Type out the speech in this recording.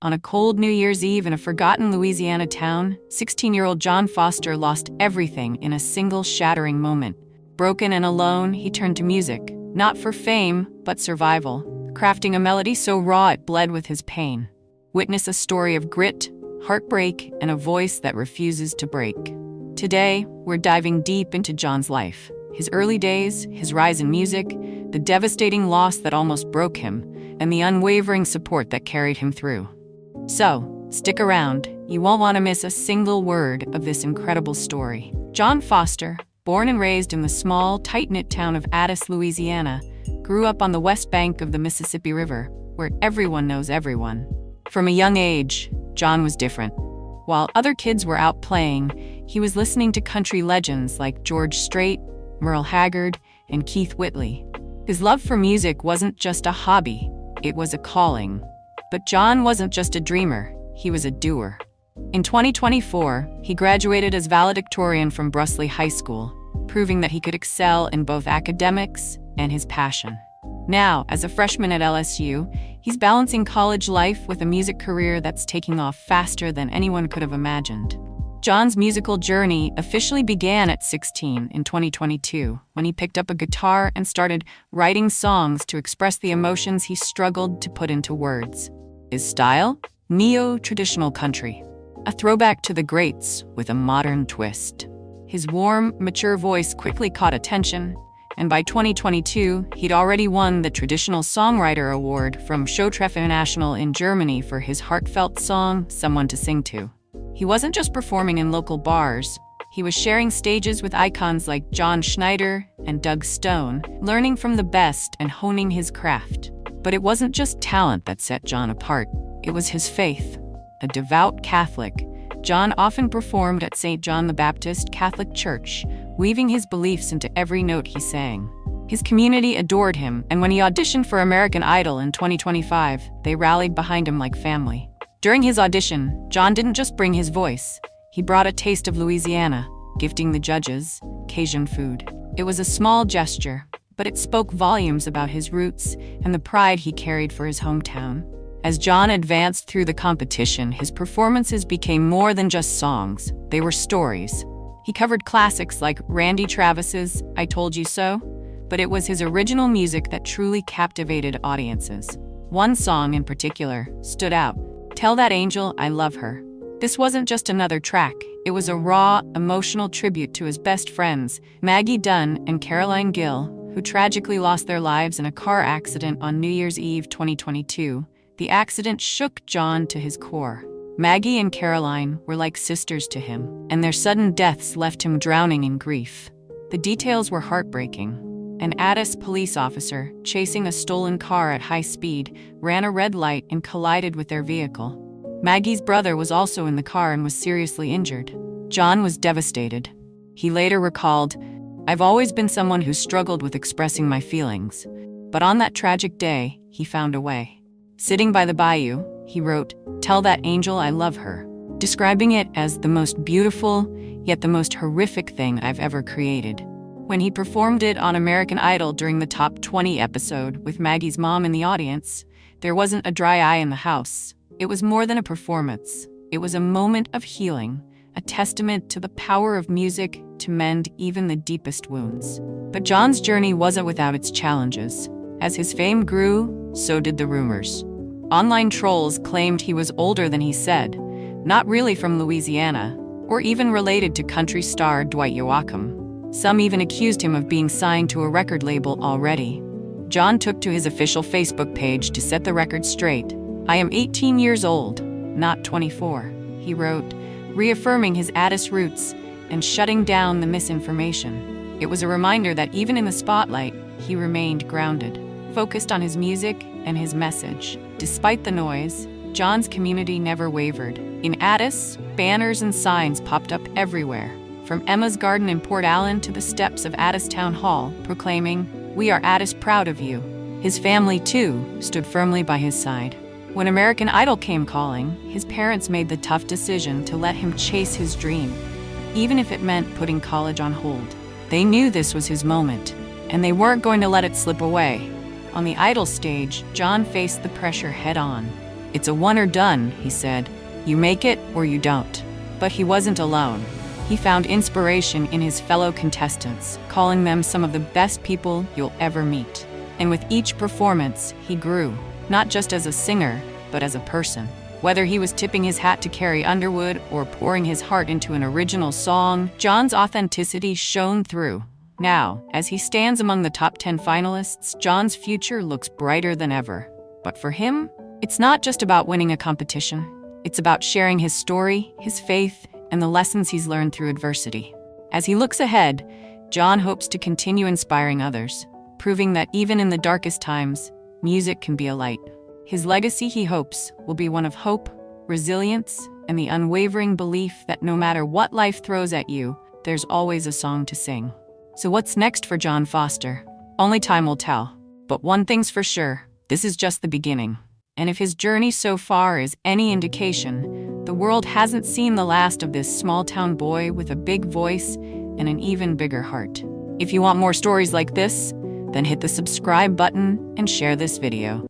On a cold New Year's Eve in a forgotten Louisiana town, 16-year-old John Foster lost everything in a single shattering moment. Broken and alone, he turned to music, not for fame, but survival, crafting a melody so raw it bled with his pain. Witness a story of grit, heartbreak, and a voice that refuses to break. Today, we're diving deep into John's life. His early days, his rise in music, the devastating loss that almost broke him, and the unwavering support that carried him through. So, stick around. You won't want to miss a single word of this incredible story. John Foster, born and raised in the small, tight-knit town of Addis, Louisiana, grew up on the west bank of the Mississippi River, where everyone knows everyone. From a young age, John was different. While other kids were out playing, he was listening to country legends like George Strait, Merle Haggard, and Keith Whitley. His love for music wasn't just a hobby, it was a calling. But John wasn't just a dreamer, he was a doer. In 2024, he graduated as valedictorian from Brusley High School, proving that he could excel in both academics and his passion. Now, as a freshman at LSU, he's balancing college life with a music career that's taking off faster than anyone could have imagined. John's musical journey officially began at 16 in 2022, when he picked up a guitar and started writing songs to express the emotions he struggled to put into words. His style? Neo-traditional country, a throwback to the greats with a modern twist. His warm, mature voice quickly caught attention, and by 2022, he'd already won the Traditional Songwriter Award from Showtreff International in Germany for his heartfelt song, Someone to Sing To. He wasn't just performing in local bars, he was sharing stages with icons like John Schneider and Doug Stone, learning from the best and honing his craft. But it wasn't just talent that set John apart, it was his faith. A devout Catholic, John often performed at St. John the Baptist Catholic Church, weaving his beliefs into every note he sang. His community adored him, and when he auditioned for American Idol in 2025, they rallied behind him like family. During his audition, John didn't just bring his voice, he brought a taste of Louisiana, gifting the judges Cajun food. It was a small gesture, but it spoke volumes about his roots and the pride he carried for his hometown. As John advanced through the competition, his performances became more than just songs, they were stories. He covered classics like Randy Travis's I Told You So, but it was his original music that truly captivated audiences. One song in particular stood out, Tell That Angel I Love Her. This wasn't just another track, it was a raw, emotional tribute to his best friends, Maggie Dunn and Gill, who tragically lost their lives in a car accident on New Year's Eve 2022. The accident shook John to his core. Maggie and Caroline were like sisters to him, and their sudden deaths left him drowning in grief. The details were heartbreaking. An Addis police officer, chasing a stolen car at high speed, ran a red light and collided with their vehicle. Maggie's brother was also in the car and was seriously injured. John was devastated. He later recalled, I've always been someone who struggled with expressing my feelings, but on that tragic day, he found a way. Sitting by the bayou, he wrote, Tell that angel I love her, describing it as the most beautiful, yet the most horrific thing I've ever created. When he performed it on American Idol during the Top 20 episode with Maggie's mom in the audience, there wasn't a dry eye in the house. It was more than a performance. It was a moment of healing, a testament to the power of music to mend even the deepest wounds. But John's journey wasn't without its challenges. As his fame grew, so did the rumors. Online trolls claimed he was older than he said, not really from Louisiana, or even related to country star Dwight Yoakam. Some even accused him of being signed to a record label already. John took to his official Facebook page to set the record straight. I am 18 years old, not 24, he wrote, reaffirming his Addis roots and shutting down the misinformation. It was a reminder that even in the spotlight, he remained grounded, focused on his music and his message. Despite the noise, John's community never wavered. In Addis, banners and signs popped up everywhere, from Emma's Garden in Port Allen to the steps of Addis Town Hall, proclaiming, We are Addis proud of you. His family, too, stood firmly by his side. When American Idol came calling, his parents made the tough decision to let him chase his dream, even if it meant putting college on hold. They knew this was his moment, and they weren't going to let it slip away. On the Idol stage, John faced the pressure head-on. "It's a one or done," he said. "You make it or you don't." But he wasn't alone. He found inspiration in his fellow contestants, calling them some of the best people you'll ever meet. And with each performance, he grew, not just as a singer, but as a person. Whether he was tipping his hat to Carrie Underwood or pouring his heart into an original song, John's authenticity shone through. Now, as he stands among the top 10 finalists, John's future looks brighter than ever. But for him, it's not just about winning a competition. It's about sharing his story, his faith, and the lessons he's learned through adversity. As he looks ahead, John hopes to continue inspiring others, proving that even in the darkest times, music can be a light. His legacy, he hopes, will be one of hope, resilience, and the unwavering belief that no matter what life throws at you, there's always a song to sing. So what's next for John Foster? Only time will tell. But one thing's for sure, this is just the beginning. And if his journey so far is any indication, the world hasn't seen the last of this small-town boy with a big voice and an even bigger heart. If you want more stories like this, then hit the subscribe button and share this video.